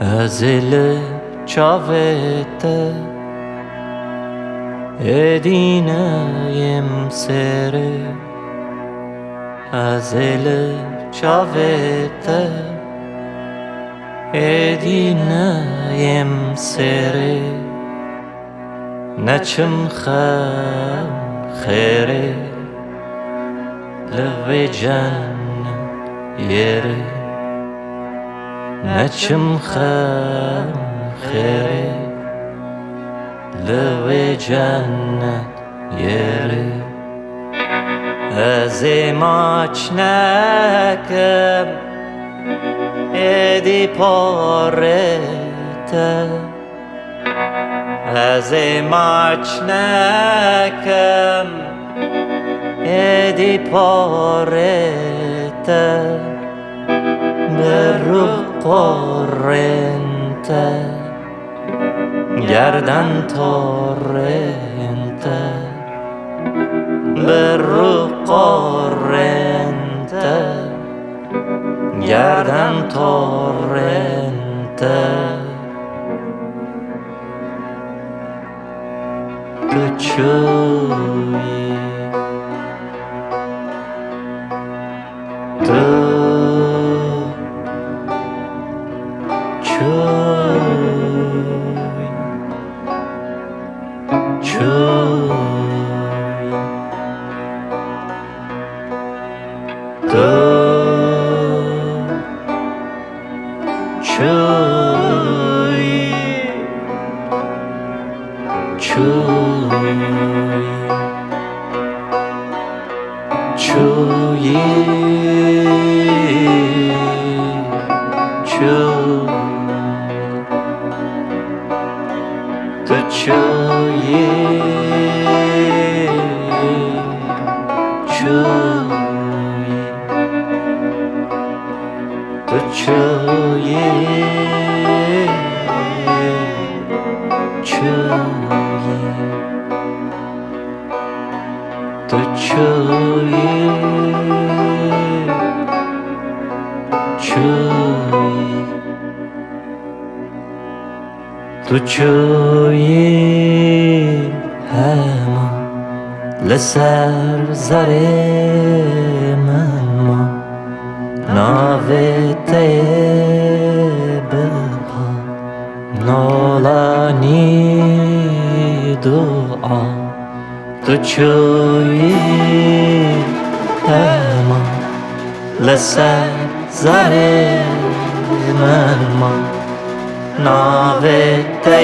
Azele çavete edine yemsere Azele çavete edine yemsere Neçim kham khere Leve can yere Neçim kham khere Leve cennet yeri Ezim açnekem Edi parete Ezim açnekem Edi parete Berruh qorrente Gerden torrente Berruh qorrente Gerden torrente Tu çuyi Tu Tu çuyi hema Leser zare menma Navete bilha Nolani dua Tu çuyi hema Leser zare menma Navete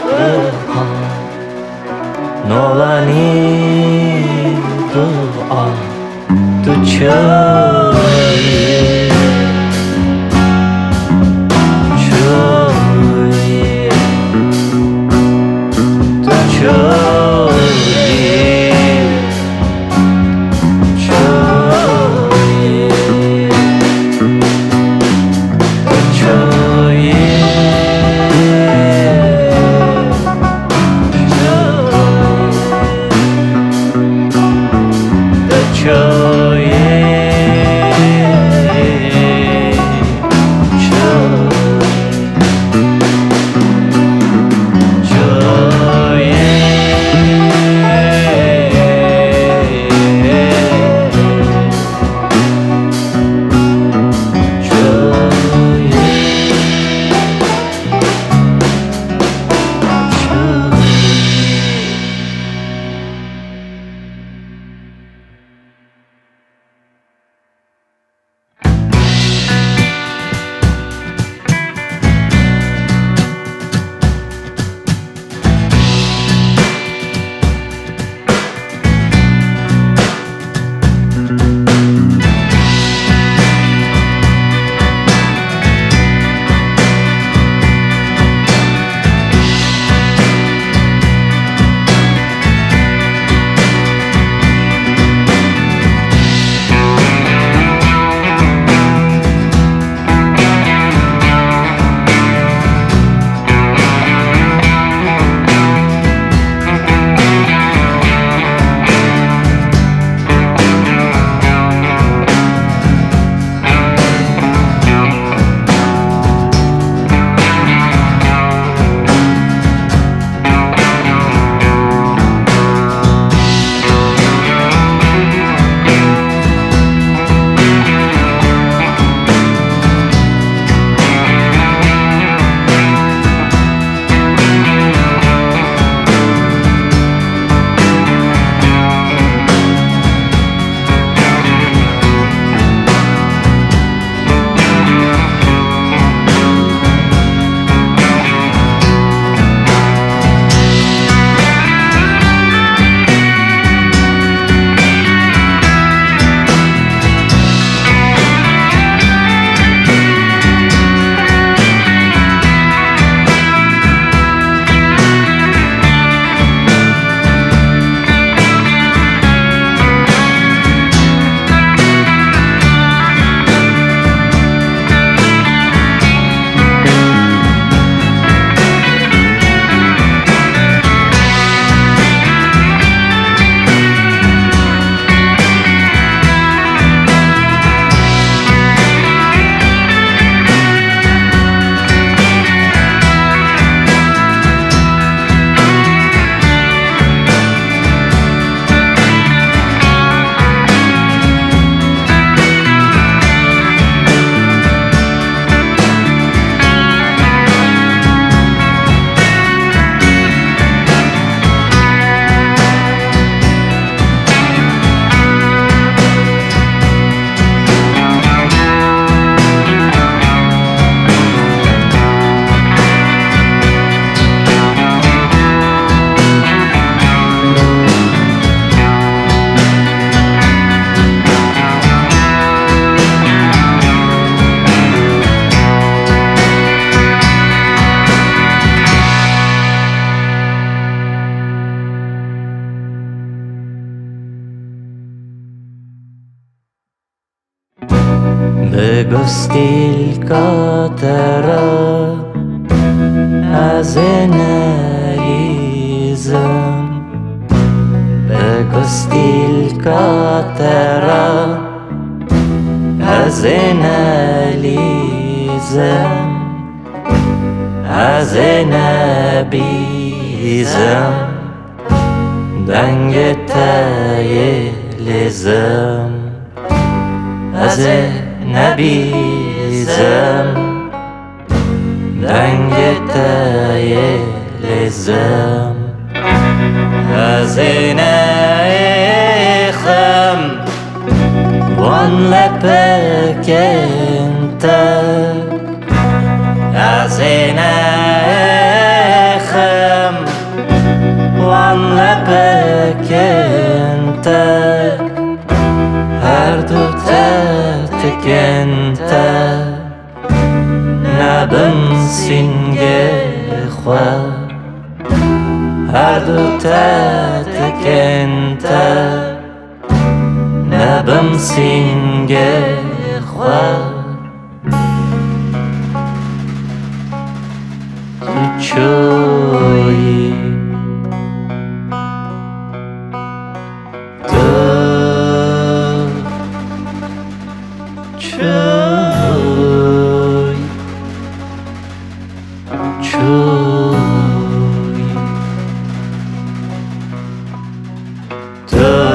bilha Nolani dua Tu çuyi Çuyi Tu çuyi Çuyi Tu çuyi Çuyi بگستی کاترا از نریزم بگستی کاترا از نلیزم از نبیزم دنگ تایلزم از نبیزم دنگ تایلزم از نیخم وان لپکنت از نیخم وان لپکنت هر دو تکنت نبم سینگه خواه هر دو تکنت نبم سینگه خواه تو چویی تو چوی چوی تو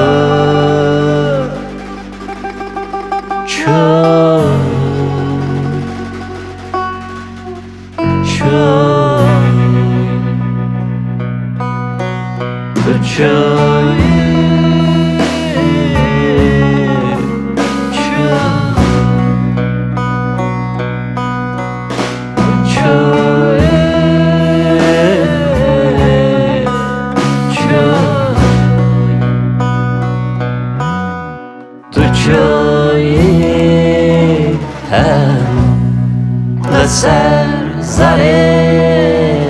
لسر زرین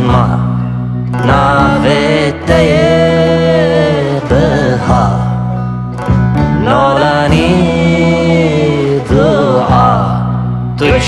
ما ناویده بها نالانی دعا تو